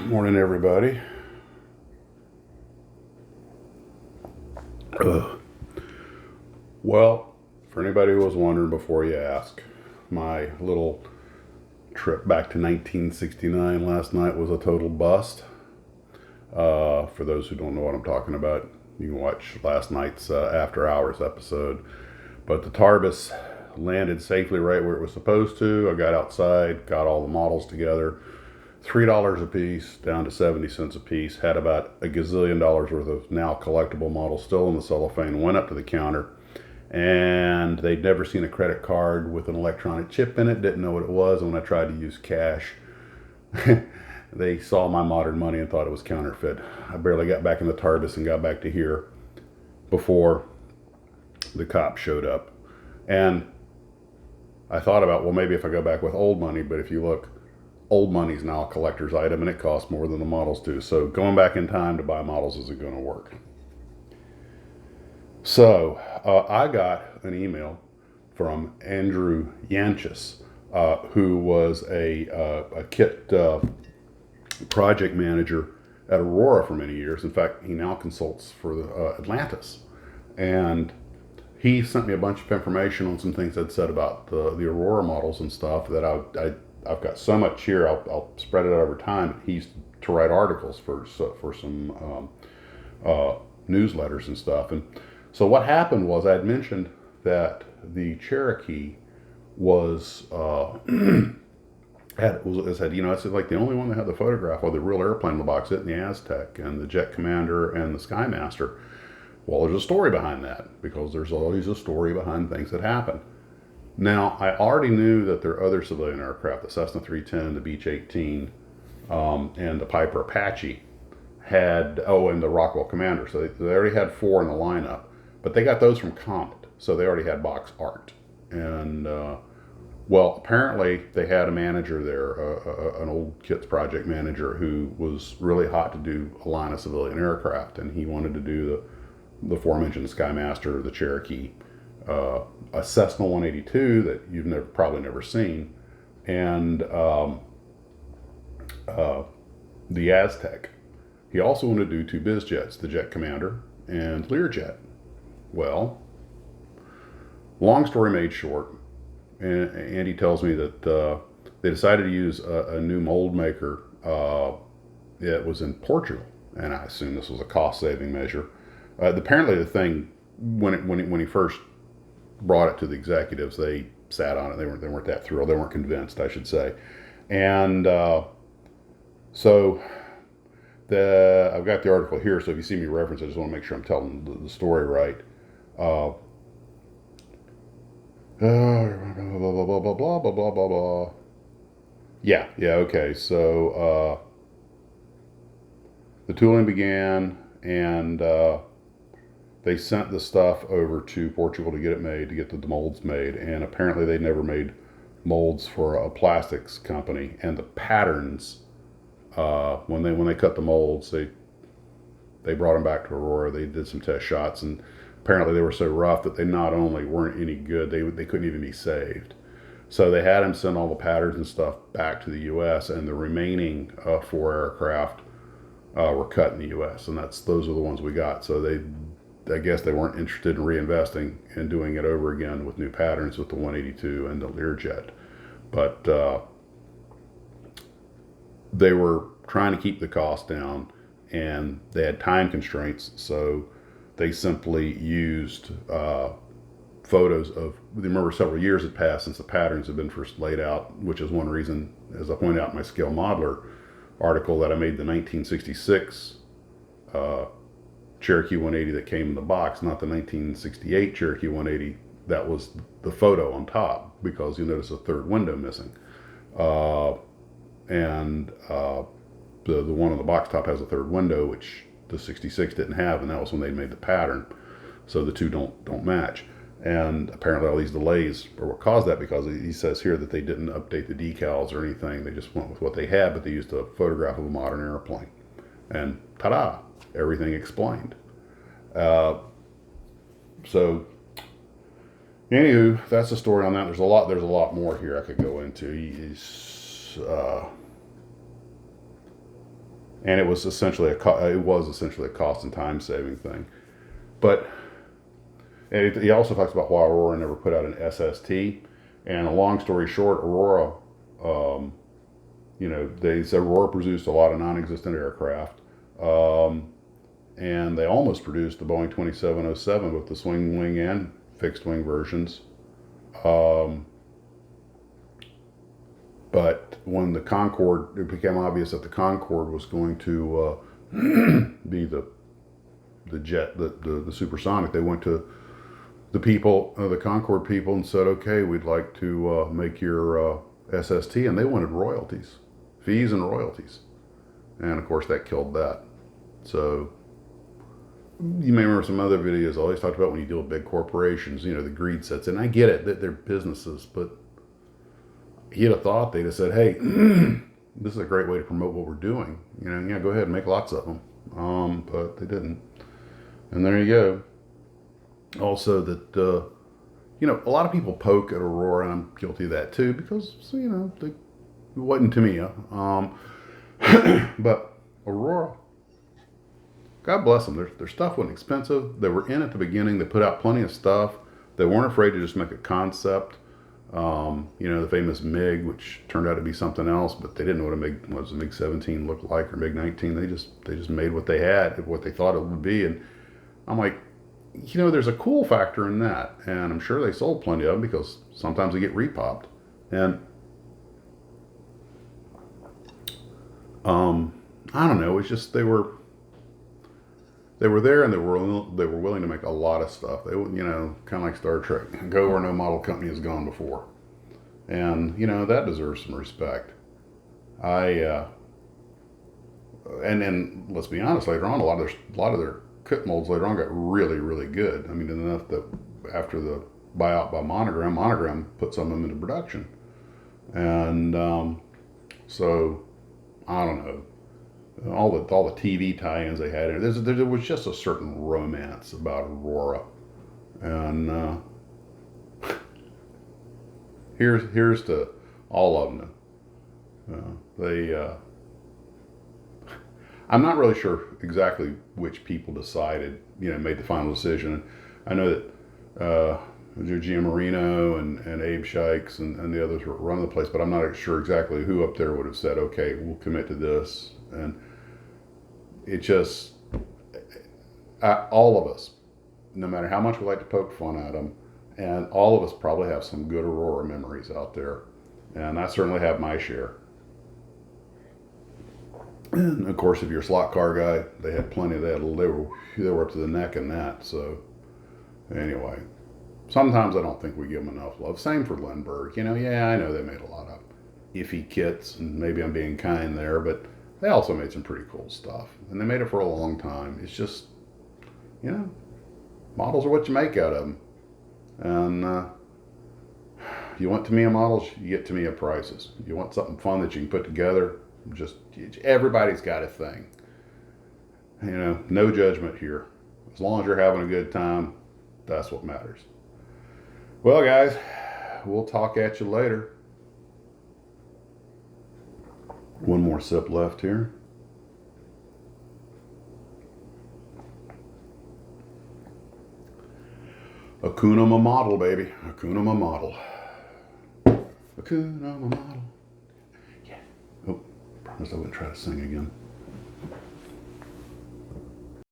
Morning, everybody. Ugh. Well, for anybody who was wondering before you ask, my little trip back to 1969 last night was a total bust. For those who don't know what I'm talking about, you can watch last night's After Hours episode. But the Tarbus landed safely right where it was supposed to. I got outside, got all the models together. $3 a piece down to 70 cents a piece. Had about a gazillion dollars worth of now collectible models still in the cellophane. Went up to the counter, and they'd never seen a credit card with an electronic chip in it. Didn't know what it was. And when I tried to use cash, they saw my modern money and thought it was counterfeit. I barely got back in the Tarbus and got back to here before the cops showed up. And I thought about, well, maybe if I go back with old money, but if you look, old money's now a collector's item and it costs more than the models do. So going back in time to buy models isn't going to work. So I got an email from Andrew Yanchis, who was a kit project manager at Aurora for many years. In fact, he now consults for the Atlantis. And he sent me a bunch of information on some things I'd said about the Aurora models and stuff that I've got so much here. I'll spread it out over time. He used to write articles for some newsletters and stuff. And so what happened was I had mentioned that the Cherokee was had it's like the only one that had the photograph of the real airplane in the box, it and the Aztec and the Jet Commander and the Skymaster. Well, there's a story behind that because there's always a story behind things that happen. Now, I already knew that there are other civilian aircraft, the Cessna 310, the Beech 18, and the Piper Apache and the Rockwell Commander. So they already had 4 in the lineup, but they got those from Comet, so they already had box art. And, apparently they had a manager there, an old kits project manager who was really hot to do a line of civilian aircraft, and he wanted to do the aforementioned Skymaster, the Cherokee, a Cessna 182 that you've probably never seen, and the Aztec. He also wanted to do 2 biz jets, the Jet Commander and Learjet. Well, long story made short, and Andy tells me that they decided to use a new mold maker. It was in Portugal, and I assume this was a cost-saving measure. Apparently, the thing when he first brought it to the executives, they sat on it. They weren't that thrilled. They weren't convinced, I should say. And so I've got the article here. So if you see me reference, I just want to make sure I'm telling the story right. Blah blah blah blah blah blah blah blah blah. Yeah. Okay. So the tooling began, and they sent the stuff over to Portugal to get it made, to get the molds made, and apparently they never made molds for a plastics company. And the patterns, when they cut the molds, they brought them back to Aurora. They did some test shots, and apparently they were so rough that they not only weren't any good, they couldn't even be saved. So they had him send all the patterns and stuff back to the U.S., and the remaining 4 aircraft were cut in the U.S., and those are the ones we got. So I guess they weren't interested in reinvesting and doing it over again with new patterns with the 182 and the Learjet. But they were trying to keep the cost down, and they had time constraints, so they simply used photos of, remember several years had passed since the patterns had been first laid out, which is one reason, as I pointed out in my Scale Modeler article, that I made the 1966 Cherokee 180 that came in the box, not the 1968 Cherokee 180 that was the photo on top, because you'll notice a third window missing. And the one on the box top has a third window, which the 66 didn't have, and that was when they made the pattern. So the two don't match. And apparently all these delays are what caused that, because he says here that they didn't update the decals or anything. They just went with what they had, but they used a photograph of a modern airplane. And ta-da! Everything explained. So, anywho, that's the story on that. There's a lot more here I could go into. and it was essentially a cost and time saving thing. But he also talks about why Aurora never put out an SST. And a long story short, Aurora, they said Aurora produced a lot of non-existent aircraft, and they almost produced the Boeing 2707 with the swing wing and fixed wing versions. But when the Concorde, it became obvious that the Concorde was going to be the jet, the supersonic. They went to the people, the Concorde people, and said, "Okay, we'd like to make your SST," and they wanted royalties, fees and royalties, and of course that killed that. So you may remember some other videos I always talked about when you deal with big corporations, the greed sets in. I get it that they're businesses, but you'd have thought they'd have said, "Hey, this is a great way to promote what we're doing. Yeah, go ahead and make lots of them." But they didn't, and there you go. Also, that a lot of people poke at Aurora, and I'm guilty of that too, because it wasn't to me. But Aurora, God bless them. Their stuff wasn't expensive. They were in at the beginning. They put out plenty of stuff. They weren't afraid to just make a concept. The famous MiG, which turned out to be something else, but they didn't know what a MiG 17 looked like, or MiG 19. They just made what they had, what they thought it would be, and I'm like, there's a cool factor in that, and I'm sure they sold plenty of them because sometimes they get repopped, and I don't know. It's just they were there, and they were willing to make a lot of stuff. They kind of like Star Trek, go where no model company has gone before, and that deserves some respect. And let's be honest, later on, a lot of their kit molds later on got really, really good. I mean, enough that after the buyout by Monogram put some of them into production, and so I don't know. All the TV tie-ins they had, there was just a certain romance about Aurora, and here's to all of them. I'm not really sure exactly which people decided, made the final decision. I know that Gio Marino and Abe Shikes and the others were running the place, but I'm not sure exactly who up there would have said, "Okay, we'll commit to this." And it just, all of us, no matter how much we like to poke fun at them, and all of us probably have some good Aurora memories out there, and I certainly have my share. And of course, if you're a slot car guy, they had plenty of that. They were up to the neck in that. So anyway, sometimes I don't think we give them enough love. Same for Lindbergh. Yeah, I know they made a lot of iffy kits, and maybe I'm being kind there, but they also made some pretty cool stuff, and they made it for a long time. It's just, models are what you make out of them, and you want Tamiya models, you get Tamiya prices. You want something fun that you can put together. Just everybody's got a thing. No judgment here. As long as you're having a good time, that's what matters. Well, guys, we'll talk at you later. One more sip left here. Akuna Matata, baby. Akuna Matata. Akuna Matata. Yeah. Oh, promise I wouldn't try to sing again.